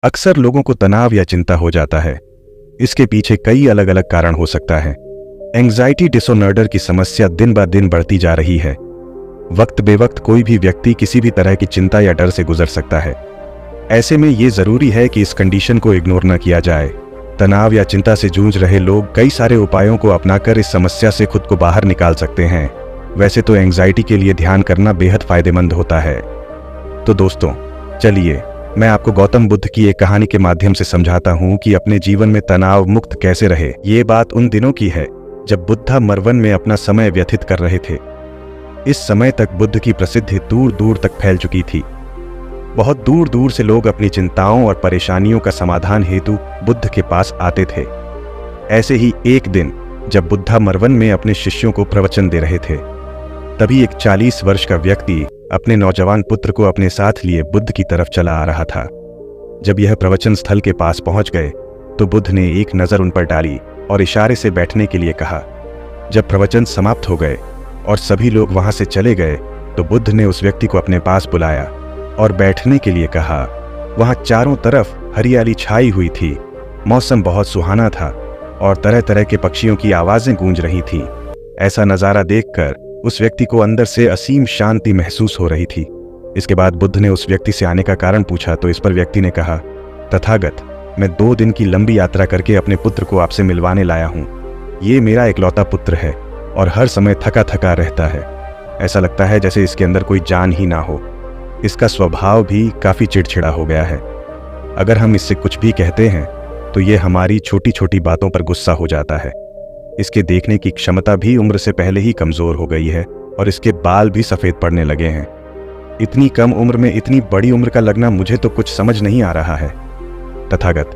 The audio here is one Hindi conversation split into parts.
अक्सर लोगों को तनाव या चिंता हो जाता है। इसके पीछे कई अलग अलग कारण हो सकता है। एंग्जाइटी डिसऑर्डर की समस्या दिन ब दिन बढ़ती जा रही है। वक्त बेवक्त कोई भी व्यक्ति किसी भी तरह की चिंता या डर से गुजर सकता है। ऐसे में ये जरूरी है कि इस कंडीशन को इग्नोर न किया जाए। तनाव या चिंता से जूझ रहे लोग कई सारे उपायों को अपनाकर इस समस्या से खुद को बाहर निकाल सकते हैं। वैसे तो एंग्जाइटी के लिए ध्यान करना बेहद फायदेमंद होता है। तो दोस्तों, चलिए मैं आपको गौतम बुद्ध की एक कहानी के माध्यम से समझाता हूँ कि अपने जीवन में तनाव मुक्त कैसे रहे। ये बात उन दिनों की है जब बुद्धा मरवन में अपना समय व्यतीत कर रहे थे। इस समय तक बुद्ध की प्रसिद्धि दूर दूर तक फैल चुकी थी। बहुत दूर दूर से लोग अपनी चिंताओं और परेशानियों का समाधान हेतु बुद्ध के पास आते थे। ऐसे ही एक दिन जब बुद्धा मरवन में अपने शिष्यों को प्रवचन दे रहे थे, तभी एक 40 वर्ष का व्यक्ति अपने नौजवान पुत्र को अपने साथ लिए बुद्ध की तरफ चला आ रहा था। जब यह प्रवचन स्थल के पास पहुंच गए तो बुद्ध ने एक नजर उन पर डाली और इशारे से बैठने के लिए कहा। जब प्रवचन समाप्त हो गए और सभी लोग वहां से चले गए तो बुद्ध ने उस व्यक्ति को अपने पास बुलाया और बैठने के लिए कहा। वहां चारों तरफ हरियाली छाई हुई थी। मौसम बहुत सुहाना था और तरह तरह के पक्षियों की आवाजें गूंज रही थीं। ऐसा नजारा देखकर उस व्यक्ति को अंदर से असीम शांति महसूस हो रही थी। इसके बाद बुद्ध ने उस व्यक्ति से आने का कारण पूछा तो इस पर व्यक्ति ने कहा, तथागत, मैं 2 दिन की लंबी यात्रा करके अपने पुत्र को आपसे मिलवाने लाया हूँ। ये मेरा इकलौता पुत्र है और हर समय थका थका रहता है। ऐसा लगता है जैसे इसके अंदर कोई जान ही ना हो। इसका स्वभाव भी काफी चिड़चिड़ा हो गया है। अगर हम इससे कुछ भी कहते हैं तो ये हमारी छोटी छोटी बातों पर गुस्सा हो जाता है। इसके देखने की क्षमता भी उम्र से पहले ही कमजोर हो गई है और इसके बाल भी सफेद पड़ने लगे हैं। इतनी कम उम्र में इतनी बड़ी उम्र का लगना मुझे तो कुछ समझ नहीं आ रहा है। तथागत,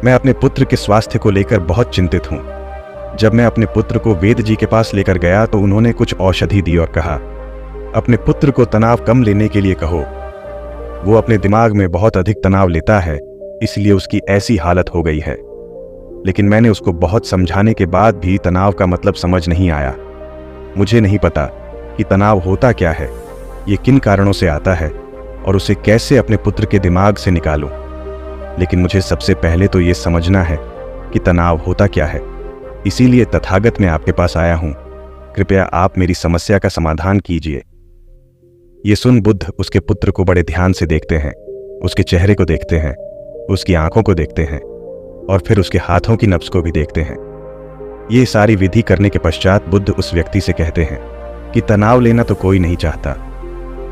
मैं अपने पुत्र के स्वास्थ्य को लेकर बहुत चिंतित हूँ। जब मैं अपने पुत्र को वेद जी के पास लेकर गया तो उन्होंने कुछ औषधि दी और कहा, अपने पुत्र को तनाव कम लेने के लिए कहो। वो अपने दिमाग में बहुत अधिक तनाव लेता है, इसलिए उसकी ऐसी हालत हो गई है। लेकिन मैंने उसको बहुत समझाने के बाद भी तनाव का मतलब समझ नहीं आया। मुझे नहीं पता कि तनाव होता क्या है, ये किन कारणों से आता है और उसे कैसे अपने पुत्र के दिमाग से निकालूं। लेकिन मुझे सबसे पहले तो ये समझना है कि तनाव होता क्या है। इसीलिए तथागत मैं आपके पास आया हूं। कृपया आप मेरी समस्या का समाधान कीजिए। ये सुन बुद्ध उसके पुत्र को बड़े ध्यान से देखते हैं। उसके चेहरे को देखते हैं, उसकी आंखों को देखते हैं और फिर उसके हाथों की नब्ज को भी देखते हैं। ये सारी विधि करने के पश्चात बुद्ध उस व्यक्ति से कहते हैं कि तनाव लेना तो कोई नहीं चाहता,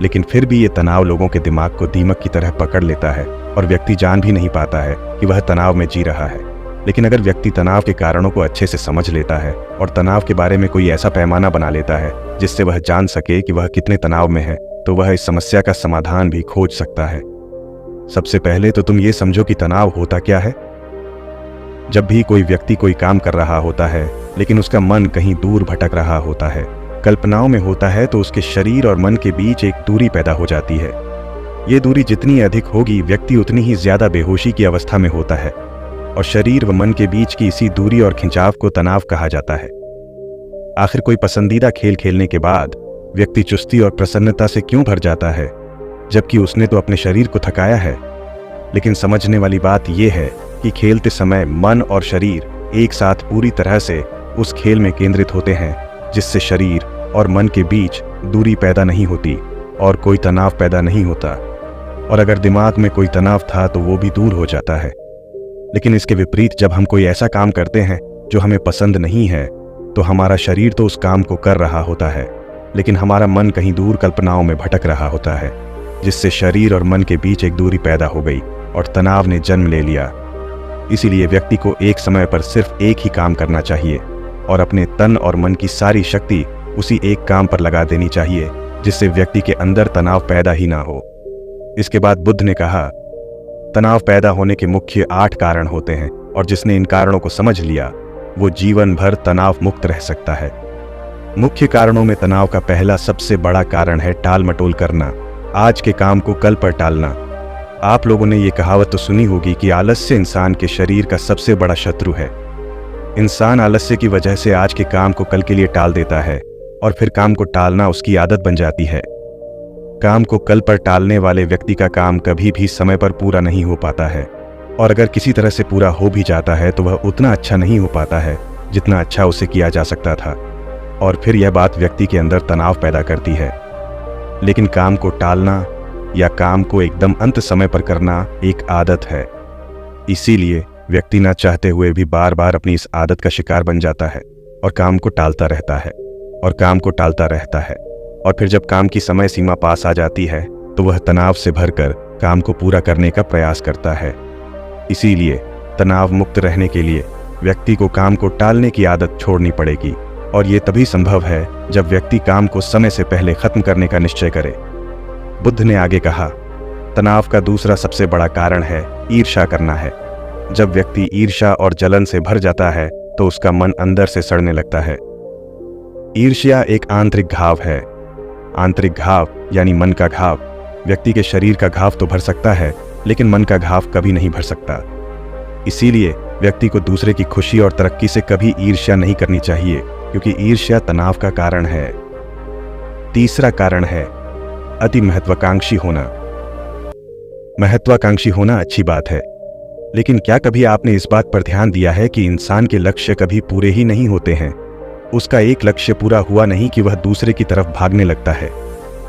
लेकिन फिर भी ये तनाव लोगों के दिमाग को दीमक की तरह पकड़ लेता है और व्यक्ति जान भी नहीं पाता है कि वह तनाव में जी रहा है। लेकिन अगर व्यक्ति तनाव के कारणों को अच्छे से समझ लेता है और तनाव के बारे में कोई ऐसा पैमाना बना लेता है जिससे वह जान सके कि वह कितने तनाव में है, तो वह इस समस्या का समाधान भी खोज सकता है। सबसे पहले तो तुम ये समझो कि तनाव होता क्या है। जब भी कोई व्यक्ति कोई काम कर रहा होता है लेकिन उसका मन कहीं दूर भटक रहा होता है, कल्पनाओं में होता है, तो उसके शरीर और मन के बीच एक दूरी पैदा हो जाती है। ये दूरी जितनी अधिक होगी, व्यक्ति उतनी ही ज्यादा बेहोशी की अवस्था में होता है और शरीर व मन के बीच की इसी दूरी और खिंचाव को तनाव कहा जाता है। आखिर कोई पसंदीदा खेल खेलने के बाद व्यक्ति चुस्ती और प्रसन्नता से क्यों भर जाता है, जबकि उसने तो अपने शरीर को थकाया है। लेकिन समझने वाली बात यह है कि खेलते समय मन और शरीर एक साथ पूरी तरह से उस खेल में केंद्रित होते हैं, जिससे शरीर और मन के बीच दूरी पैदा नहीं होती और कोई तनाव पैदा नहीं होता। और अगर दिमाग में कोई तनाव था तो वो भी दूर हो जाता है। लेकिन इसके विपरीत जब हम कोई ऐसा काम करते हैं जो हमें पसंद नहीं है, तो हमारा शरीर तो उस काम को कर रहा होता है, लेकिन हमारा मन कहीं दूर कल्पनाओं में भटक रहा होता है, जिससे शरीर और मन के बीच एक दूरी पैदा हो गई और तनाव ने जन्म ले लिया। इसीलिए व्यक्ति को एक समय पर सिर्फ एक ही काम करना चाहिए और अपने तन और मन की सारी शक्ति उसी एक काम पर लगा देनी चाहिए, जिससे व्यक्ति के अंदर तनाव पैदा ही ना हो। इसके बाद बुद्ध ने कहा, तनाव पैदा होने के मुख्य 8 कारण होते हैं और जिसने इन कारणों को समझ लिया वो जीवन भर तनाव मुक्त रह सकता है। मुख्य कारणों में तनाव का पहला सबसे बड़ा कारण है टाल मटोल करना, आज के काम को कल पर टालना। आप लोगों ने ये कहावत तो सुनी होगी कि आलस्य इंसान के शरीर का सबसे बड़ा शत्रु है। इंसान आलस्य की वजह से आज के काम को कल के लिए टाल देता है और फिर काम को टालना उसकी आदत बन जाती है। काम को कल पर टालने वाले व्यक्ति का काम कभी भी समय पर पूरा नहीं हो पाता है। और अगर किसी तरह से पूरा हो भी जाता है तो वह उतना अच्छा नहीं हो पाता है जितना अच्छा उसे किया जा सकता था, और फिर यह बात व्यक्ति के अंदर तनाव पैदा करती है। लेकिन काम को टालना या काम को एकदम अंत समय पर करना एक आदत है, इसीलिए व्यक्ति ना चाहते हुए भी बार बार अपनी इस आदत का शिकार बन जाता है और काम को टालता रहता है और काम को टालता रहता है, और फिर जब काम की समय सीमा पास आ जाती है तो वह तनाव से भरकर काम को पूरा करने का प्रयास करता है। इसीलिए तनाव मुक्त रहने के लिए व्यक्ति को काम को टालने की आदत छोड़नी पड़ेगी, और ये तभी संभव है जब व्यक्ति काम को समय से पहले खत्म करने का निश्चय करे। बुद्ध ने आगे कहा, तनाव का दूसरा सबसे बड़ा कारण है ईर्ष्या करना है। जब व्यक्ति ईर्ष्या और जलन से भर जाता है तो उसका मन अंदर से सड़ने लगता है। ईर्ष्या एक आंतरिक घाव है। आंतरिक घाव यानी मन का घाव व्यक्ति के शरीर का घाव तो भर सकता है, लेकिन मन का घाव कभी नहीं भर सकता। इसीलिए व्यक्ति को दूसरे की खुशी और तरक्की से कभी ईर्ष्या नहीं करनी चाहिए, क्योंकि ईर्ष्या तनाव का कारण है। तीसरा कारण है अति महत्वाकांक्षी होना। महत्वाकांक्षी होना अच्छी बात है, लेकिन क्या कभी आपने इस बात पर ध्यान दिया है कि इंसान के लक्ष्य कभी पूरे ही नहीं होते हैं। उसका एक लक्ष्य पूरा हुआ नहीं कि वह दूसरे की तरफ भागने लगता है,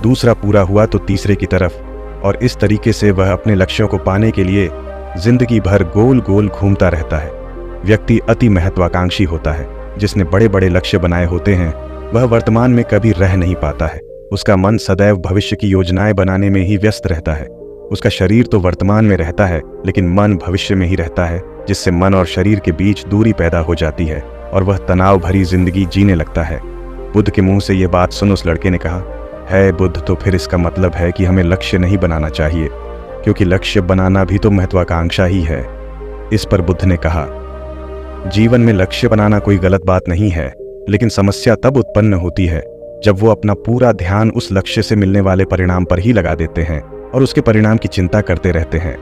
दूसरा पूरा हुआ तो तीसरे की तरफ, और इस तरीके से वह अपने लक्ष्यों को पाने के लिए जिंदगी भर गोल गोल घूमता रहता है। व्यक्ति अति महत्वाकांक्षी होता है। जिसने बड़े बड़े लक्ष्य बनाए होते हैं वह वर्तमान में कभी रह नहीं पाता है। उसका मन सदैव भविष्य की योजनाएं बनाने में ही व्यस्त रहता है। उसका शरीर तो वर्तमान में रहता है, लेकिन मन भविष्य में ही रहता है, जिससे मन और शरीर के बीच दूरी पैदा हो जाती है और वह तनाव भरी जिंदगी जीने लगता है। बुद्ध के मुंह से यह बात सुन उस लड़के ने कहा, है बुद्ध, तो फिर इसका मतलब है कि हमें लक्ष्य नहीं बनाना चाहिए, क्योंकि लक्ष्य बनाना भी तो महत्वाकांक्षा ही है। इस पर बुद्ध ने कहा, जीवन में लक्ष्य बनाना कोई गलत बात नहीं है, लेकिन समस्या तब उत्पन्न होती है जब वो अपना पूरा ध्यान उस लक्ष्य से मिलने वाले परिणाम पर ही लगा देते हैं और उसके परिणाम की चिंता करते रहते हैं।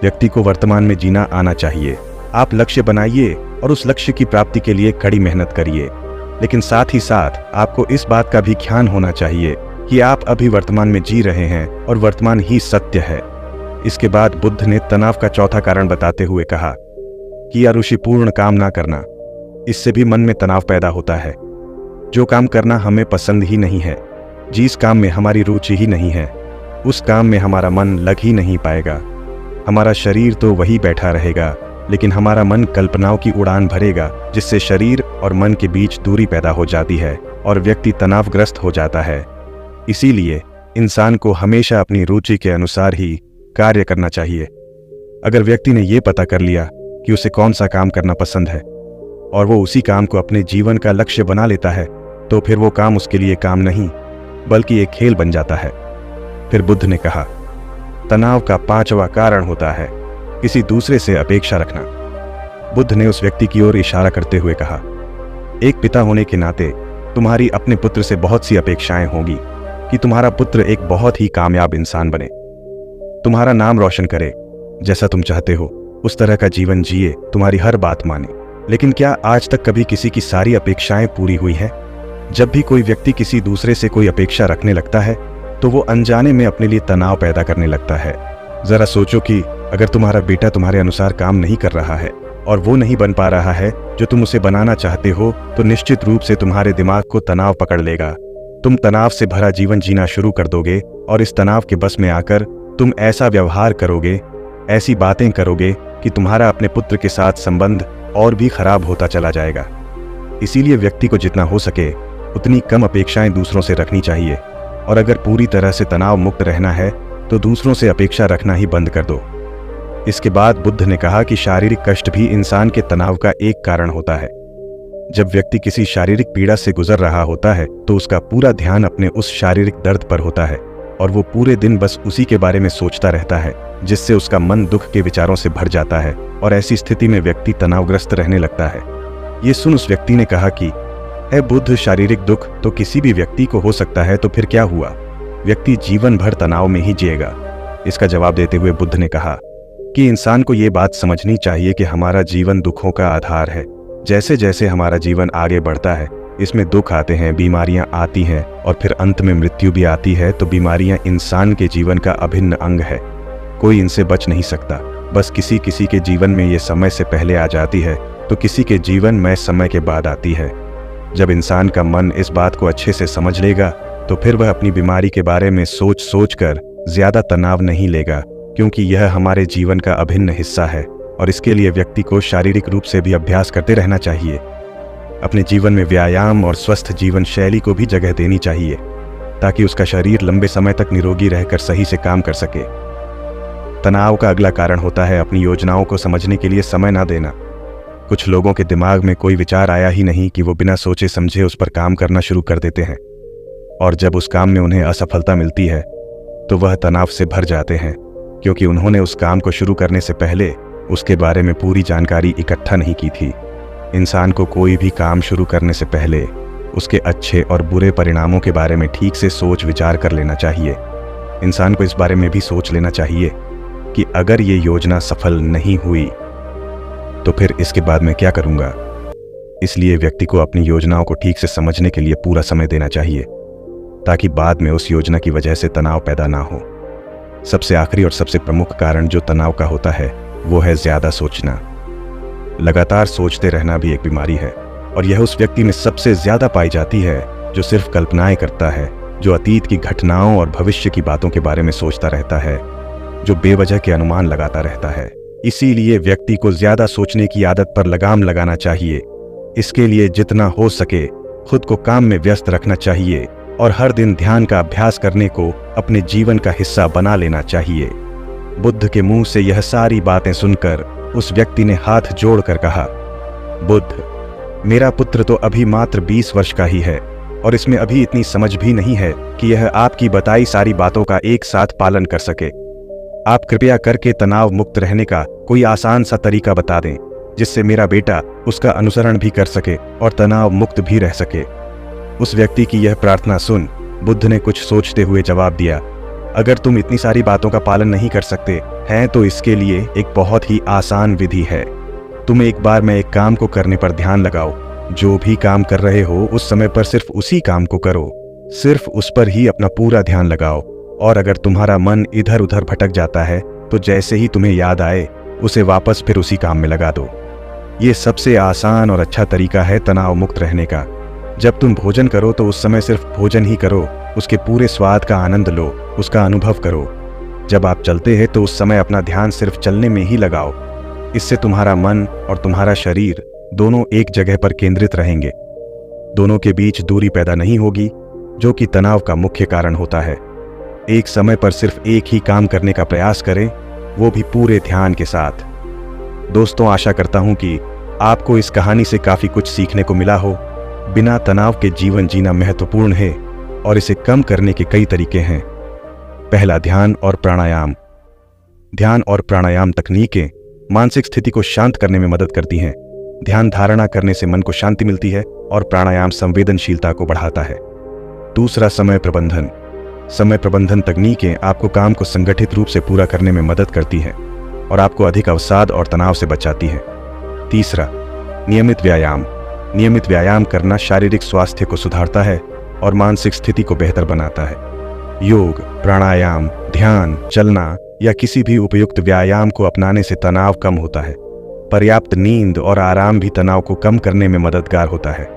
व्यक्ति को वर्तमान में जीना आना चाहिए। आप लक्ष्य बनाइए और उस लक्ष्य की प्राप्ति के लिए कड़ी मेहनत करिए, लेकिन साथ ही साथ आपको इस बात का भी ध्यान होना चाहिए कि आप अभी वर्तमान में जी रहे हैं और वर्तमान ही सत्य है। इसके बाद बुद्ध ने तनाव का चौथा कारण बताते हुए कहा कि अरुचिपूर्ण काम ना करना, इससे भी मन में तनाव पैदा होता है। जो काम करना हमें पसंद ही नहीं है, जिस काम में हमारी रुचि ही नहीं है, उस काम में हमारा मन लग ही नहीं पाएगा। हमारा शरीर तो वही बैठा रहेगा, लेकिन हमारा मन कल्पनाओं की उड़ान भरेगा, जिससे शरीर और मन के बीच दूरी पैदा हो जाती है और व्यक्ति तनावग्रस्त हो जाता है। इसीलिए इंसान को हमेशा अपनी रुचि के अनुसार ही कार्य करना चाहिए। अगर व्यक्ति ने यह पता कर लिया कि उसे कौन सा काम करना पसंद है और वो उसी काम को अपने जीवन का लक्ष्य बना लेता है, तो फिर वो काम उसके लिए काम नहीं बल्कि एक खेल बन जाता है। फिर बुद्ध ने कहा, तनाव का पांचवा कारण होता है किसी दूसरे से अपेक्षा रखना। बुद्ध ने उस व्यक्ति की ओर इशारा करते हुए कहा, एक पिता होने के नाते तुम्हारी अपने पुत्र से बहुत सी अपेक्षाएं होंगी कि तुम्हारा पुत्र एक बहुत ही कामयाब इंसान बने, तुम्हारा नाम रोशन करे, जैसा तुम चाहते हो उस तरह का जीवन जिए, तुम्हारी हर बात माने। लेकिन क्या आज तक कभी किसी की सारी अपेक्षाएं पूरी हुई हैं? जब भी कोई व्यक्ति किसी दूसरे से कोई अपेक्षा रखने लगता है तो वो अनजाने में अपने लिए तनाव पैदा करने लगता है। जरा सोचो कि अगर तुम्हारा बेटा तुम्हारे अनुसार काम नहीं कर रहा है और वो नहीं बन पा रहा है जो तुम उसे बनाना चाहते हो, तो निश्चित रूप से तुम्हारे दिमाग को तनाव पकड़ लेगा। तुम तनाव से भरा जीवन जीना शुरू कर दोगे और इस तनाव के बस में आकर तुम ऐसा व्यवहार करोगे, ऐसी बातें करोगे कि तुम्हारा अपने पुत्र के साथ संबंध और भी खराब होता चला जाएगा। इसीलिए व्यक्ति को जितना हो सके उतनी कम अपेक्षाएं दूसरों से रखनी चाहिए, और अगर पूरी तरह से तनाव मुक्त रहना है तो दूसरों से अपेक्षा रखना ही बंद कर दो। इसके बाद बुद्ध ने कहा कि शारीरिक कष्ट भी इंसान के तनाव का एक कारण होता है। जब व्यक्ति किसी शारीरिक पीड़ा से गुजर रहा होता है तो उसका पूरा ध्यान अपने उस शारीरिक दर्द पर होता है और वो पूरे दिन बस उसी के बारे में सोचता रहता है, जिससे उसका मन दुख के विचारों से भर जाता है और ऐसी स्थिति में व्यक्ति तनावग्रस्त रहने लगता है। ये सुन उस व्यक्ति ने कहा कि है बुद्ध, शारीरिक दुख तो किसी भी व्यक्ति को हो सकता है, तो फिर क्या हुआ? व्यक्ति जीवन भर तनाव में ही जिएगा। इसका जवाब देते हुए बुद्ध ने कहा कि इंसान को ये बात समझनी चाहिए कि हमारा जीवन दुखों का आधार है। जैसे जैसे हमारा जीवन आगे बढ़ता है इसमें दुख आते हैं, बीमारियां आती हैं और फिर अंत में मृत्यु भी आती है। तो बीमारियां इंसान के जीवन का अभिन्न अंग है, कोई इनसे बच नहीं सकता। बस किसी किसी के जीवन में ये समय से पहले आ जाती है तो किसी के जीवन में समय के बाद आती है। जब इंसान का मन इस बात को अच्छे से समझ लेगा तो फिर वह अपनी बीमारी के बारे में सोच सोच कर ज्यादा तनाव नहीं लेगा, क्योंकि यह हमारे जीवन का अभिन्न हिस्सा है और इसके लिए व्यक्ति को शारीरिक रूप से भी अभ्यास करते रहना चाहिए। अपने जीवन में व्यायाम और स्वस्थ जीवन शैली को भी जगह देनी चाहिए ताकि उसका शरीर लंबे समय तक निरोगी रहकर सही से काम कर सके। तनाव का अगला कारण होता है अपनी योजनाओं को समझने के लिए समय ना देना। कुछ लोगों के दिमाग में कोई विचार आया ही नहीं कि वो बिना सोचे समझे उस पर काम करना शुरू कर देते हैं, और जब उस काम में उन्हें असफलता मिलती है तो वह तनाव से भर जाते हैं, क्योंकि उन्होंने उस काम को शुरू करने से पहले उसके बारे में पूरी जानकारी इकट्ठा नहीं की थी। इंसान को कोई भी काम शुरू करने से पहले उसके अच्छे और बुरे परिणामों के बारे में ठीक से सोच विचार कर लेना चाहिए। इंसान को इस बारे में भी सोच लेना चाहिए कि अगर ये योजना सफल नहीं हुई तो फिर इसके बाद मैं क्या करूंगा। इसलिए व्यक्ति को अपनी योजनाओं को ठीक से समझने के लिए पूरा समय देना चाहिए ताकि बाद में उस योजना की वजह से तनाव पैदा ना हो। सबसे आखिरी और सबसे प्रमुख कारण जो तनाव का होता है वो है ज्यादा सोचना। लगातार सोचते रहना भी एक बीमारी है, और यह उस व्यक्ति में सबसे ज्यादा पाई जाती है जो सिर्फ कल्पनाएं करता है, जो अतीत की घटनाओं और भविष्य की बातों के बारे में सोचता रहता है, जो बेवजह के अनुमान लगाता रहता है। इसीलिए व्यक्ति को ज्यादा सोचने की आदत पर लगाम लगाना चाहिए। इसके लिए जितना हो सके खुद को काम में व्यस्त रखना चाहिए और हर दिन ध्यान का अभ्यास करने को अपने जीवन का हिस्सा बना लेना चाहिए। बुद्ध के मुंह से यह सारी बातें सुनकर उस व्यक्ति ने हाथ जोड़कर कहा, बुद्ध, मेरा पुत्र तो अभी मात्र 20 वर्ष का ही है और इसमें अभी इतनी समझ भी नहीं है कि यह आपकी बताई सारी बातों का एक साथ पालन कर सके। आप कृपया करके तनाव मुक्त रहने का कोई आसान सा तरीका बता दें जिससे मेरा बेटा उसका अनुसरण भी कर सके और तनाव मुक्त भी रह सके। उस व्यक्ति की यह प्रार्थना सुन बुद्ध ने कुछ सोचते हुए जवाब दिया, अगर तुम इतनी सारी बातों का पालन नहीं कर सकते हैं तो इसके लिए एक बहुत ही आसान विधि है। तुम एक बार में एक काम को करने पर ध्यान लगाओ। जो भी काम कर रहे हो उस समय पर सिर्फ उसी काम को करो, सिर्फ उस पर ही अपना पूरा ध्यान लगाओ। और अगर तुम्हारा मन इधर उधर भटक जाता है तो जैसे ही तुम्हें याद आए उसे वापस फिर उसी काम में लगा दो। ये सबसे आसान और अच्छा तरीका है तनाव मुक्त रहने का। जब तुम भोजन करो तो उस समय सिर्फ भोजन ही करो, उसके पूरे स्वाद का आनंद लो, उसका अनुभव करो। जब आप चलते हैं तो उस समय अपना ध्यान सिर्फ चलने में ही लगाओ। इससे तुम्हारा मन और तुम्हारा शरीर दोनों एक जगह पर केंद्रित रहेंगे। दोनों के बीच दूरी पैदा नहीं होगी, जो कि तनाव का मुख्य कारण होता है। एक समय पर सिर्फ एक ही काम करने का प्रयास करें, वो भी पूरे ध्यान के साथ। दोस्तों, आशा करता हूं कि आपको इस कहानी से काफी कुछ सीखने को मिला हो। बिना तनाव के जीवन जीना महत्वपूर्ण है और इसे कम करने के कई तरीके हैं। पहला, ध्यान और प्राणायाम। ध्यान और प्राणायाम तकनीकें मानसिक स्थिति को शांत करने में मदद करती हैं। ध्यान धारणा करने से मन को शांति मिलती है और प्राणायाम संवेदनशीलता को बढ़ाता है। दूसरा, समय प्रबंधन। समय प्रबंधन तकनीकें आपको काम को संगठित रूप से पूरा करने में मदद करती हैं और आपको अधिक अवसाद और तनाव से बचाती हैं। तीसरा, नियमित व्यायाम। नियमित व्यायाम करना शारीरिक स्वास्थ्य को सुधारता है और मानसिक स्थिति को बेहतर बनाता है। योग, प्राणायाम, ध्यान, चलना या किसी भी उपयुक्त व्यायाम को अपनाने से तनाव कम होता है। पर्याप्त नींद और आराम भी तनाव को कम करने में मददगार होता है।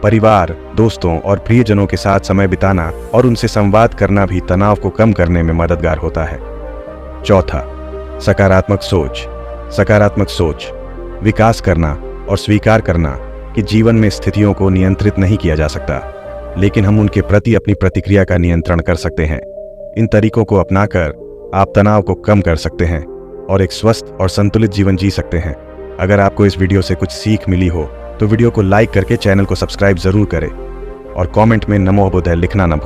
परिवार, दोस्तों और प्रियजनों के साथ समय बिताना और उनसे संवाद करना भी तनाव को कम करने में मददगार होता है। चौथा, सकारात्मक सोच। सकारात्मक सोच, विकास करना और स्वीकार करना कि जीवन में स्थितियों को नियंत्रित नहीं किया जा सकता, लेकिन हम उनके प्रति अपनी प्रतिक्रिया का नियंत्रण कर सकते हैं। इन तरीकों को अपनाकर आप तनाव को कम कर सकते हैं और एक स्वस्थ और संतुलित जीवन जी सकते हैं। अगर आपको इस वीडियो से कुछ सीख मिली हो तो वीडियो को लाइक करके चैनल को सब्सक्राइब जरूर करें और कमेंट में नमो बुद्धाय लिखना न भूलें।